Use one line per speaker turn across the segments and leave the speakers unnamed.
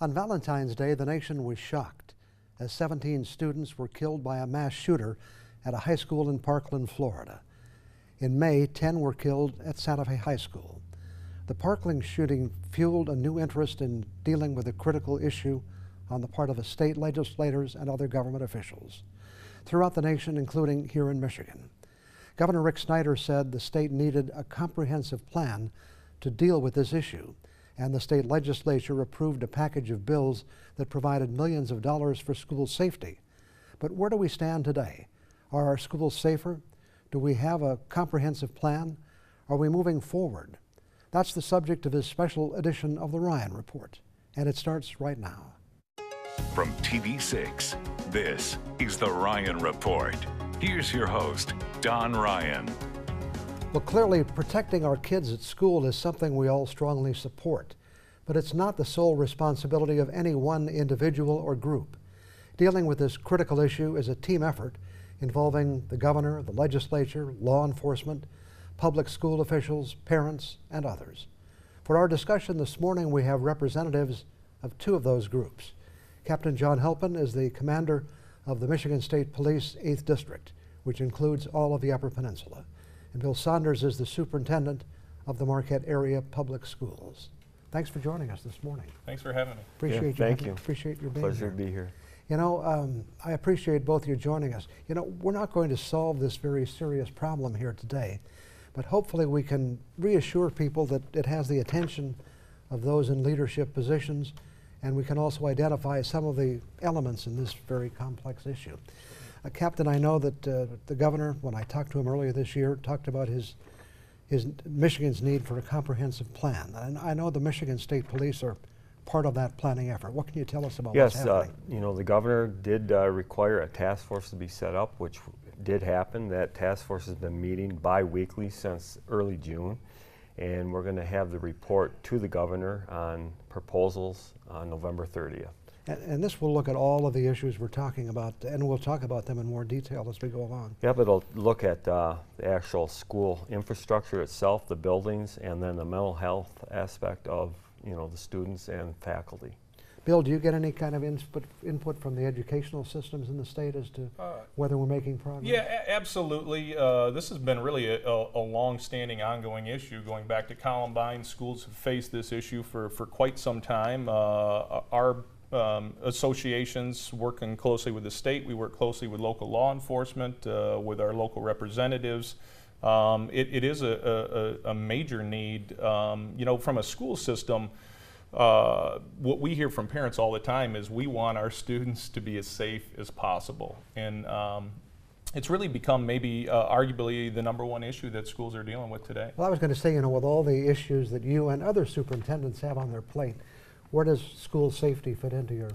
On Valentine's Day, the nation was shocked as 17 students were killed by a mass shooter at a high school in Parkland, Florida. In May, 10 were killed at Santa Fe High School. The Parkland shooting fueled a new interest in dealing with a critical issue on the part of state legislators and other government officials throughout the nation, including here in Michigan. Governor Rick Snyder said the state needed a comprehensive plan to deal with this issue, and the state legislature approved a package of bills that provided millions of dollars for school safety. But where do we stand today? Are our schools safer? Do we have a comprehensive plan? Are we moving forward? That's the subject of this special edition of the Ryan Report, and it starts right now.
From TV6, this is the Ryan Report. Here's your host, Don Ryan.
Well, clearly, protecting our kids at school is something we all strongly support, but it's not the sole responsibility of any one individual or group. Dealing with this critical issue is a team effort involving the governor, the legislature, law enforcement, public school officials, parents, and others. For our discussion this morning, we have representatives of two of those groups. Captain John Halpin is the commander of the Michigan State Police 8th District, which includes all of the Upper Peninsula. And Bill Saunders is the superintendent of the Marquette Area Public Schools. Thanks for joining us this morning.
Thanks for having me.
Appreciate
Thank you.
Appreciate your being
Pleasure
here.
to be here.
You know, I appreciate both of you joining us. You know, we're not going to solve this very serious problem here today, but hopefully we can reassure people that it has the attention of those in leadership positions, and we can also identify some of the elements in this very complex issue. Captain, I know that the governor, when I talked to him earlier this year, talked about his Michigan's need for a comprehensive plan. And I know the Michigan State Police are part of that planning effort. What can you tell us about what's happening?
Yes, you know, the governor did require a task force to be set up, which did happen. That task force has been meeting bi-weekly since early June, and we're going to have the report to the governor on proposals on November 30th.
And this will look at all of the issues we're talking about, and we'll talk about them in more detail as we go along.
Yeah, but it'll look at the actual school infrastructure itself, the buildings, and then the mental health aspect of, you know, the students and faculty.
Bill, do you get any kind of input from the educational systems in the state as to whether we're making progress?
Yeah, absolutely. This has been really a long-standing, ongoing issue. Going back to Columbine, schools have faced this issue for quite some time. Our associations working closely with the state. We work closely with local law enforcement, with our local representatives. It is a major need. You know, from a school system, what we hear from parents all the time is we want our students to be as safe as possible. And it's really become maybe arguably the #1 issue that schools are dealing with today.
Well, I was going to say, you know, with all the issues that you and other superintendents have on their plate, where does school safety fit into your?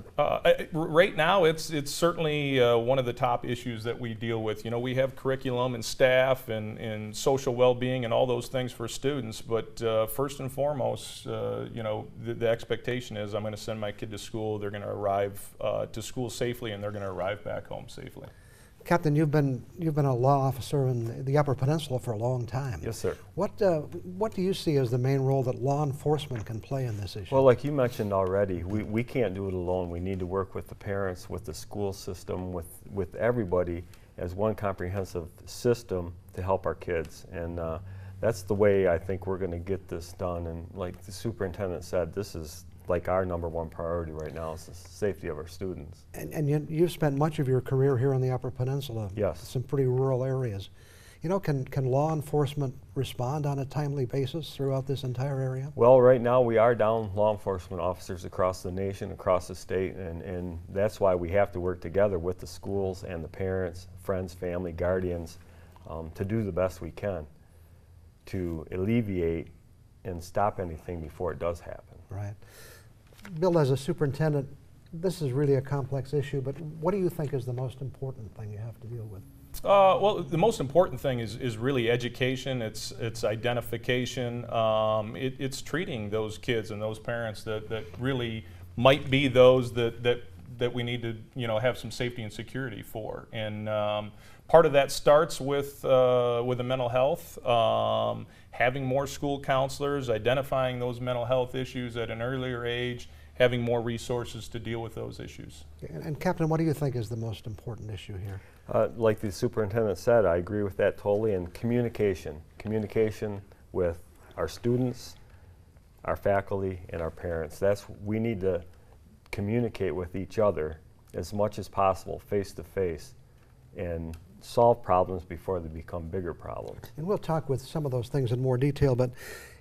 Right now, it's certainly one of the top issues that we deal with. You know, we have curriculum and staff and social well-being and all those things for students. But first and foremost, you know, the expectation is I'm going to send my kid to school. They're going to arrive to school safely, and they're going to arrive back home safely.
Captain, you've been a law officer in the Upper Peninsula for a long time.
Yes, sir.
What do you see as the main role that law enforcement can play in this issue?
Well, like you mentioned already, we can't do it alone. We need to work with the parents, with the school system, with everybody as one comprehensive system to help our kids. And that's the way I think we're going to get this done. And like the superintendent said, this is like our #1 priority right now is the safety of our students.
And you've spent much of your career here in the Upper Peninsula.
Yes.
Some pretty rural areas. You know, can law enforcement respond on a timely basis throughout this entire area?
Well, right now we are down law enforcement officers across the nation, across the state, and that's why we have to work together with the schools and the parents, friends, family, guardians, to do the best we can to alleviate and stop anything before it does happen.
Right. Bill, as a superintendent, this is really a complex issue, but what do you think is the most important thing you have to deal with?
Well, the most important thing is really education. It's identification. It's treating those kids and those parents that really might be those that we need to, you know, have some safety and security for. And part of that starts with the mental health, having more school counselors, identifying those mental health issues at an earlier age, having more resources to deal with those issues.
And Captain, what do you think is the most important issue here?
Like the superintendent said, I agree with that totally, and communication with our students, our faculty, and our parents. We need to communicate with each other as much as possible, face to face, and solve problems before they become bigger problems.
And we'll talk with some of those things in more detail, but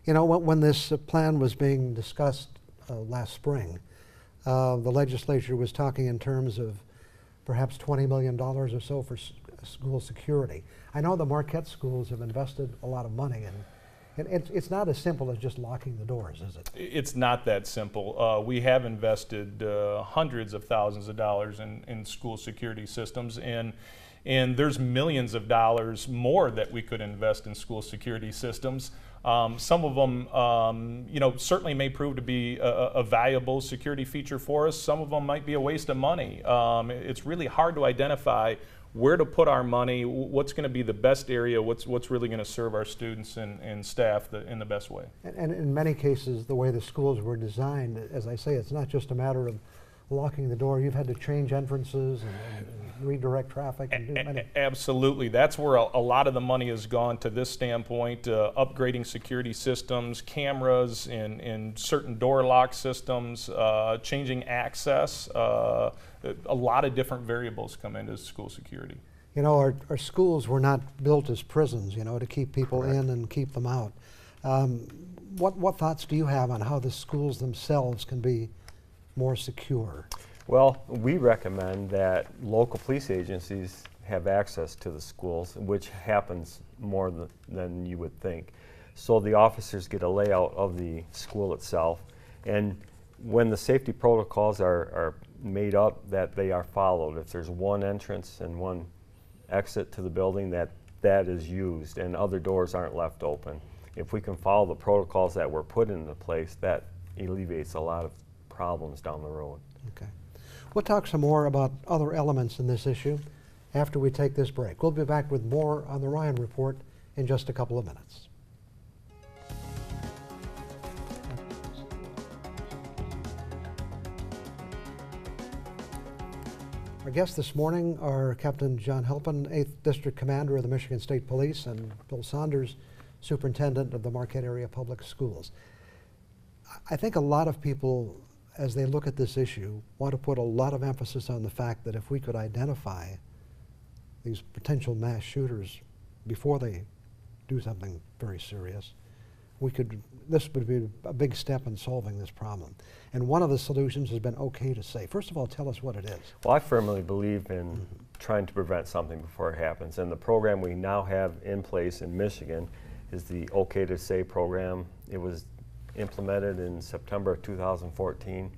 you know, when this plan was being discussed last spring, the legislature was talking in terms of perhaps $20 million or so for school security. I know the Marquette schools have invested a lot of money in. It's not as simple as just locking the doors, is it?
It's not that simple. We have invested hundreds of thousands of dollars in school security systems, and there's millions of dollars more that we could invest in school security systems. Some of them, you know, certainly may prove to be a valuable security feature for us. Some of them might be a waste of money. It's really hard to identify where to put our money, what's going to be the best area, what's really going to serve our students and staff in the best way.
And in many cases, the way the schools were designed, as I say, it's not just a matter of locking the door. You've had to change entrances and redirect traffic and do many.
Absolutely. That's where a lot of the money has gone to this standpoint, upgrading security systems, cameras in certain door lock systems, changing access. A lot of different variables come into school security.
You know, our schools were not built as prisons, you know, to keep people
Correct.
in and keep them out. What thoughts do you have on how the schools themselves can be more secure?
Well, we recommend that local police agencies have access to the schools, which happens more than you would think. So the officers get a layout of the school itself, and when the safety protocols are made up, that they are followed. If there's one entrance and one exit to the building, that is used, and other doors aren't left open. If we can follow the protocols that were put into place, that alleviates a lot of problems down the road.
Okay. We'll talk some more about other elements in this issue after we take this break. We'll be back with more on the Ryan Report in just a couple of minutes. Our guests this morning are Captain John Halpin, 8th District Commander of the Michigan State Police, and Bill Saunders, Superintendent of the Marquette Area Public Schools. I think a lot of people, as they look at this issue, want to put a lot of emphasis on the fact that if we could identify these potential mass shooters before they do something very serious, this would be a big step in solving this problem. And one of the solutions has been OK to say. First of all, tell us what it is.
Well, I firmly believe in trying to prevent something before it happens, and the program we now have in place in Michigan is the OK to Say program. It was implemented in September of 2014.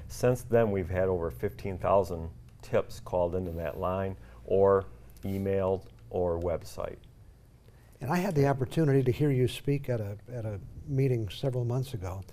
Since then, we've had over 15,000 tips called into that line, or emailed, or website.
And I had the opportunity to hear you speak at a meeting several months ago,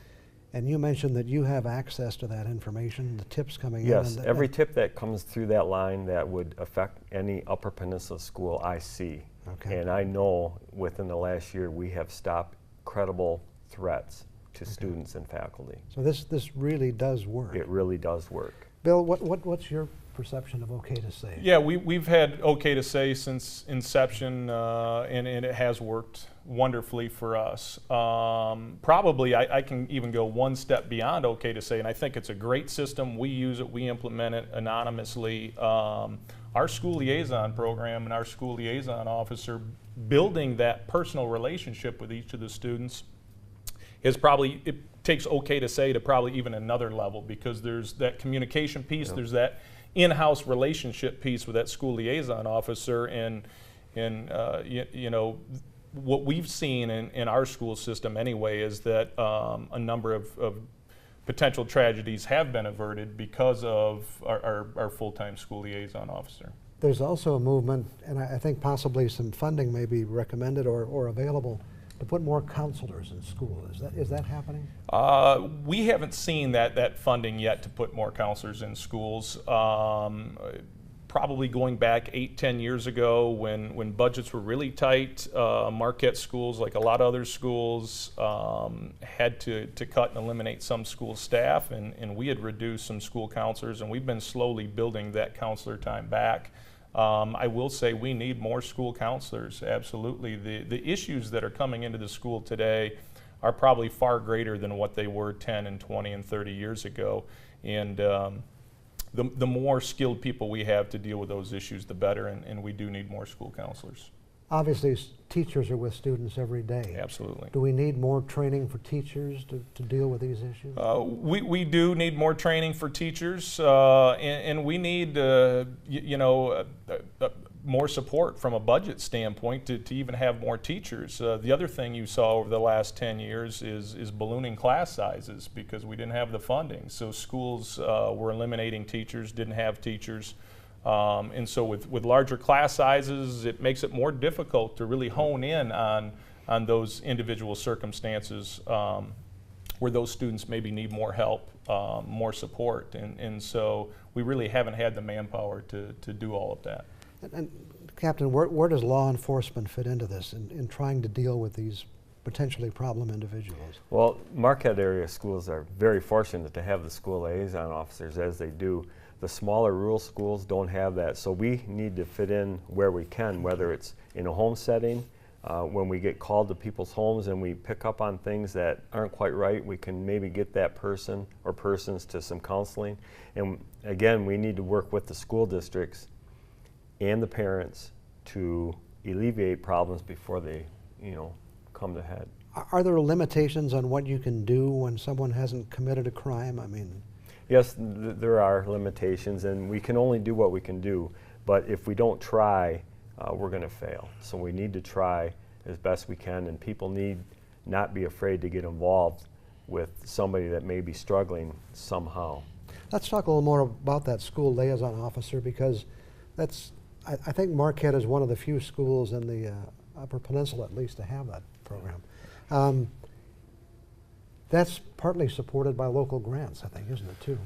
and you mentioned that you have access to that information, the tips coming in.
Yes, every tip that comes through that line that would affect any Upper Peninsula school, I see.
Okay.
And I know within the last year we have stopped credible threats to students and faculty.
So this really does work.
It really does work.
Bill, what's your perception of OK to Say?
Yeah, we've had OK to Say since inception, and it has worked wonderfully for us. Probably I can even go one step beyond OK to Say, and I think it's a great system. We use it, we implement it anonymously. Our school liaison program and our school liaison officer, building that personal relationship with each of the students, it takes OK to Say to probably even another level, because there's that communication piece, there's that in-house relationship piece with that school liaison officer, and you know, what we've seen in our school system anyway is that a number of potential tragedies have been averted because of our full-time school liaison officer.
There's also a movement, and I think possibly some funding may be recommended or available, to put more counselors in school. Is that happening?
We haven't seen that funding yet to put more counselors in schools. probably going back 8-10 years ago when budgets were really tight. Marquette schools, like a lot of other schools, had to cut and eliminate some school staff, and we had reduced some school counselors, and we've been slowly building that counselor time back. I will say we need more school counselors, absolutely. The issues that are coming into the school today are probably far greater than what they were 10 and 20 and 30 years ago. And the more skilled people we have to deal with those issues, the better, and we do need more school counselors.
Obviously, teachers are with students every day.
Absolutely.
Do we need more training for teachers to deal with these issues?
We do need more training for teachers, and we need more support from a budget standpoint to even have more teachers. The other thing you saw over the last 10 years is ballooning class sizes because we didn't have the funding. So schools were eliminating teachers, didn't have teachers. And so with larger class sizes, it makes it more difficult to really hone in on those individual circumstances where those students maybe need more help, more support. And so we really haven't had the manpower to do all of that.
And Captain, where does law enforcement fit into this in trying to deal with these potentially problem individuals?
Well, Marquette area schools are very fortunate to have the school liaison officers as they do. The smaller rural schools don't have that, so we need to fit in where we can, whether it's in a home setting, when we get called to people's homes and we pick up on things that aren't quite right, we can maybe get that person or persons to some counseling. And again, we need to work with the school districts and the parents to alleviate problems before they, come to head.
Are there limitations on what you can do when someone hasn't committed a crime? I mean,
yes, there are limitations, and we can only do what we can do. But if we don't try, we're going to fail. So we need to try as best we can, and people need not be afraid to get involved with somebody that may be struggling somehow.
Let's talk a little more about that school liaison officer, because I think Marquette is one of the few schools in the Upper Peninsula, at least, to have that program. That's partly supported by local grants, I think, isn't it, too?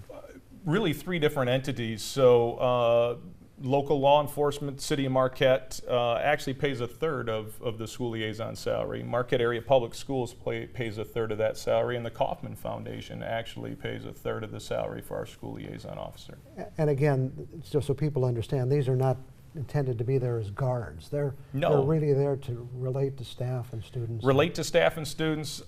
Really 3 different entities. So local law enforcement, City of Marquette, actually pays 1/3 of the school liaison salary. Marquette Area Public Schools pays 1/3 of that salary, and the Kauffman Foundation actually pays 1/3 of the salary for our school liaison officer.
And again, just so people understand, these are not intended to be there as guards. They're really there to relate to staff and students.
Relate to staff and students.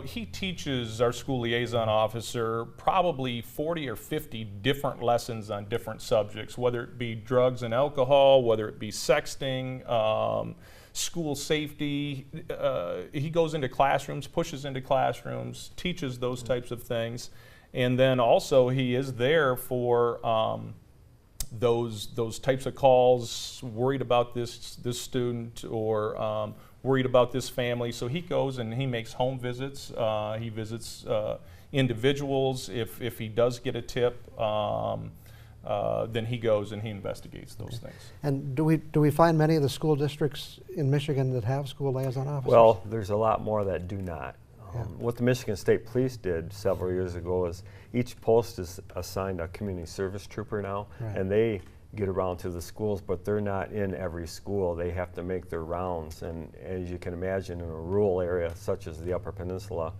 He teaches, our school liaison officer, probably 40 or 50 different lessons on different subjects, whether it be drugs and alcohol, whether it be sexting, school safety. He goes into classrooms, pushes into classrooms, teaches those types of things. And then also he is there for those types of calls, worried about this student or worried about this family. So he goes and he makes home visits. He visits individuals. If he does get a tip, then he goes and he investigates those things.
And do we find many of the school districts in Michigan that have school liaison officers?
Well, there's a lot more that do not.
Yeah.
What the Michigan State Police did several years ago is each post is assigned a community service trooper now,
Right.
and they get around to the schools, but they're not in every school. They have to make their rounds, and as you can imagine, in a rural area such as the Upper Peninsula,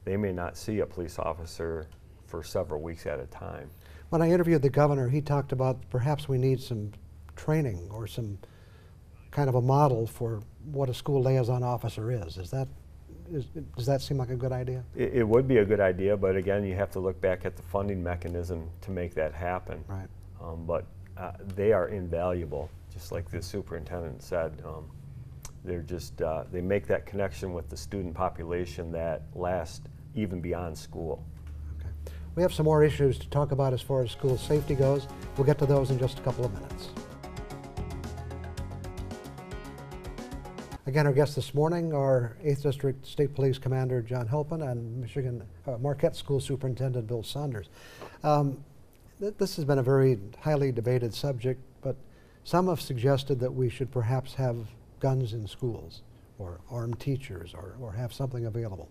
they may not see a police officer for several weeks at a time.
When I interviewed the governor, he talked about perhaps we need some training or some kind of a model for what a school liaison officer is. Does that seem like a good idea?
It would be a good idea, but again, you have to look back at the funding mechanism to make that happen.
Right.
But they are invaluable, just like the superintendent said. They're just, they make that connection with the student population that lasts even beyond school.
Okay. We have some more issues to talk about as far as school safety goes. We'll get to those in just a couple of minutes. Again, our guests this morning are 8th District State Police Commander John Halpin and Marquette School Superintendent Bill Saunders. This has been a very highly debated subject, but some have suggested that we should perhaps have guns in schools or armed teachers or have something available.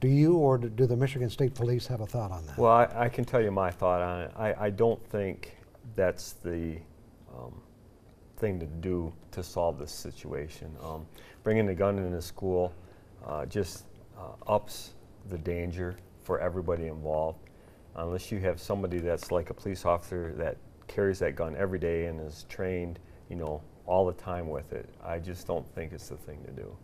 Do you or do the Michigan State Police have a thought on that?
Well, I can tell you my thought on it. I don't think that's the thing to do to solve this situation. Bringing a gun into school just ups the danger for everybody involved. Unless you have somebody that's like a police officer that carries that gun every day and is trained, all the time with it, I just don't think it's the thing to do.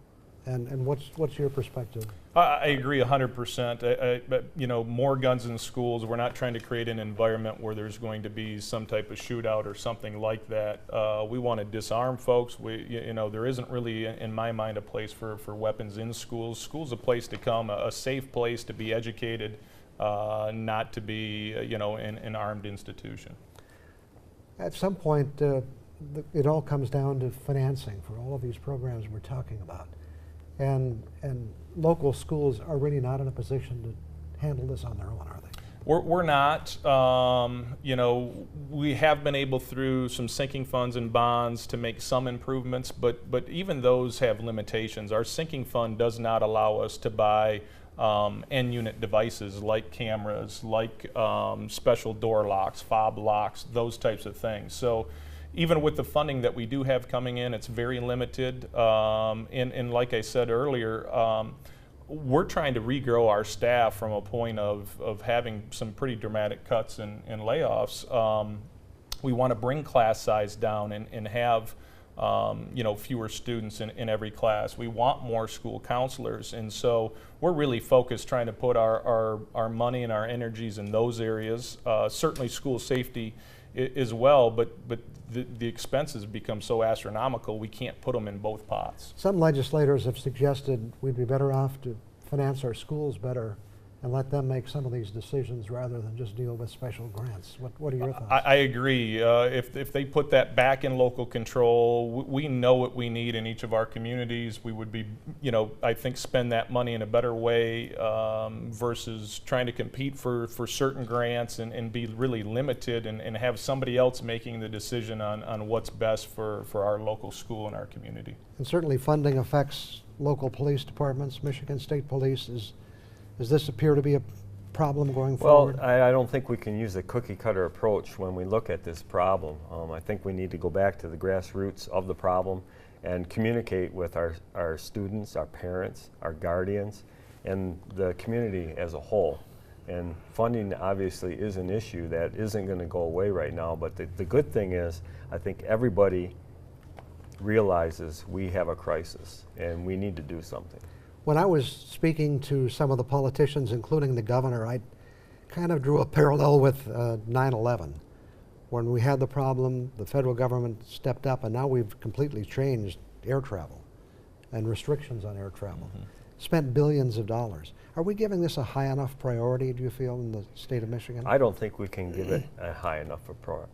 And what's your perspective?
I agree 100%. But more guns in schools. We're not trying to create an environment where there's going to be some type of shootout or something like that. We want to disarm folks. There isn't really, in my mind, a place for weapons in schools. School's a place to come, a safe place to be educated, not to be, an armed institution.
At some point, it all comes down to financing for all of these programs we're talking about. And local schools are really not in a position to handle this on their own, are they?
We're not. We have been able through some sinking funds and bonds to make some improvements, but even those have limitations. Our sinking fund does not allow us to buy end unit devices like cameras, like special door locks, fob locks, those types of things. So even with the funding that we do have coming in, it's very limited. And like I said earlier, we're trying to regrow our staff from a point of having some pretty dramatic cuts and layoffs. We want to bring class size down and have fewer students in every class. We want more school counselors, and so we're really focused trying to put our money and our energies in those areas. Certainly school safety as well, but the expenses become so astronomical we can't put them in both pots.
Some legislators have suggested we'd be better off to finance our schools better and let them make some of these decisions rather than just deal with special grants. What are your thoughts?
I agree. If they put that back in local control, we know what we need in each of our communities. We would be, I think, spend that money in a better way versus trying to compete for certain grants and be really limited and have somebody else making the decision on what's best for our local school and our community.
And certainly funding affects local police departments. Michigan State Police does this appear to be a problem going forward?
Well, I don't think we can use a cookie cutter approach when we look at this problem. I think we need to go back to the grassroots of the problem and communicate with our students, our parents, our guardians, and the community as a whole. And funding obviously is an issue that isn't going to go away right now, but the good thing is I think everybody realizes we have a crisis and we need to do something.
When I was speaking to some of the politicians, including the governor, I kind of drew a parallel with 9/11. When we had the problem, the federal government stepped up, and now we've completely changed air travel and restrictions on air travel. Mm-hmm. Spent billions of dollars. Are we giving this a high enough priority, do you feel, in the state of Michigan?
I don't think we can give it a high enough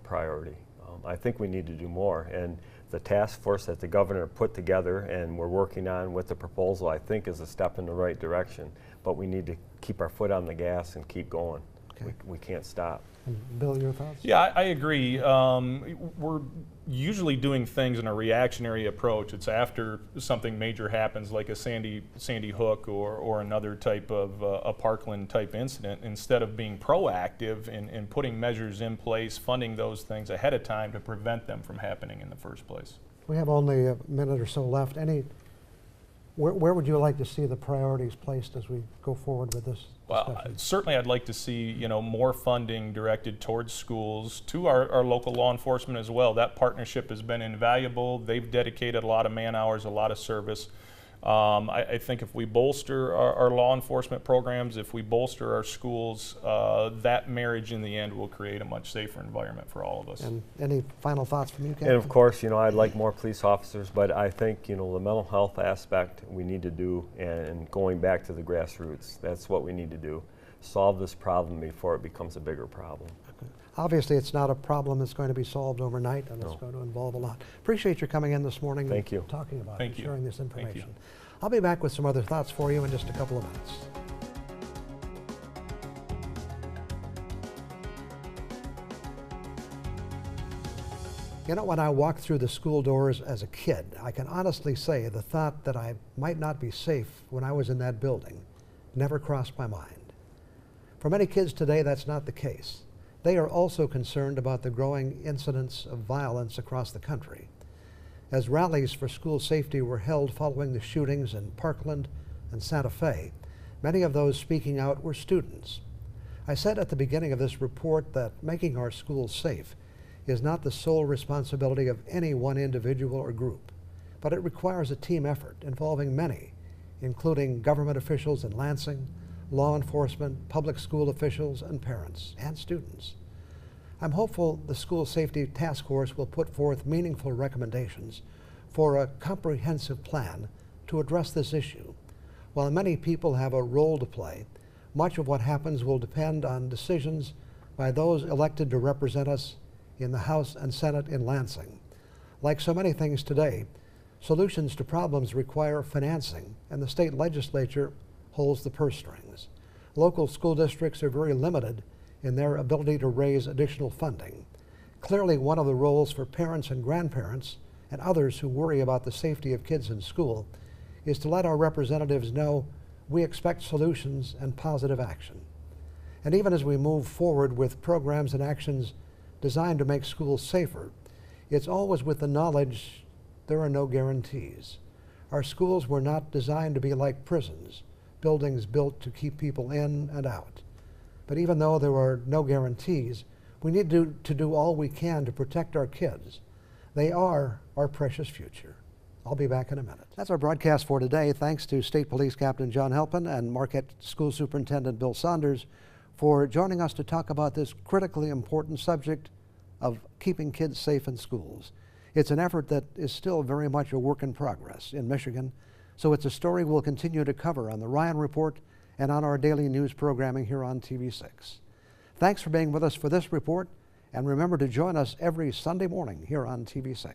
priority. I think we need to do more. And the task force that the governor put together and we're working on with the proposal, I think, is a step in the right direction. But we need to keep our foot on the gas and keep going. Okay. We can't stop.
And Bill, your thoughts?
Yeah, I agree. We're usually doing things in a reactionary approach. It's after something major happens, like a Sandy Hook or another type of a Parkland type incident, instead of being proactive and putting measures in place, funding those things ahead of time to prevent them from happening in the first place.
We have only a minute or so left. Where would you like to see the priorities placed as we go forward with this discussion?
Well, certainly I'd like to see more funding directed towards schools, to our local law enforcement as well. That partnership has been invaluable. They've dedicated a lot of man hours, a lot of service. I think if we bolster our law enforcement programs, if we bolster our schools, that marriage in the end will create a much safer environment for all of us.
And any final thoughts from you, Captain?
And of course, I'd like more police officers, but I think, the mental health aspect we need to do, and going back to the grassroots, that's what we need to do. Solve this problem before it becomes a bigger problem.
Okay. Obviously, it's not a problem that's going to be solved overnight, and it's going to involve a lot. Appreciate your coming in this morning
Thank you.
and talking about
Thank
it,
you.
sharing this information.
Thank you.
I'll be back with some other thoughts for you in just a couple of minutes. When I walked through the school doors as a kid, I can honestly say the thought that I might not be safe when I was in that building never crossed my mind. For many kids today, that's not the case. They are also concerned about the growing incidence of violence across the country. As rallies for school safety were held following the shootings in Parkland and Santa Fe, many of those speaking out were students. I said at the beginning of this report that making our schools safe is not the sole responsibility of any one individual or group, but it requires a team effort involving many, including government officials in Lansing, law enforcement, public school officials, and parents and students. I'm hopeful the School Safety Task Force will put forth meaningful recommendations for a comprehensive plan to address this issue. While many people have a role to play, much of what happens will depend on decisions by those elected to represent us in the House and Senate in Lansing. Like so many things today, solutions to problems require financing, and the state legislature holds the purse strings. Local school districts are very limited in their ability to raise additional funding. Clearly, one of the roles for parents and grandparents and others who worry about the safety of kids in school is to let our representatives know we expect solutions and positive action. And even as we move forward with programs and actions designed to make schools safer, it's always with the knowledge there are no guarantees. Our schools were not designed to be like prisons, buildings built to keep people in and out. But even though there are no guarantees, we need to do all we can to protect our kids. They are our precious future. I'll be back in a minute. That's our broadcast for today. Thanks to State Police Captain John Halpin and Marquette School Superintendent Bill Saunders for joining us to talk about this critically important subject of keeping kids safe in schools. It's an effort that is still very much a work in progress in Michigan, so it's a story we'll continue to cover on the Ryan Report and on our daily news programming here on TV6. Thanks for being with us for this report, and remember to join us every Sunday morning here on TV6.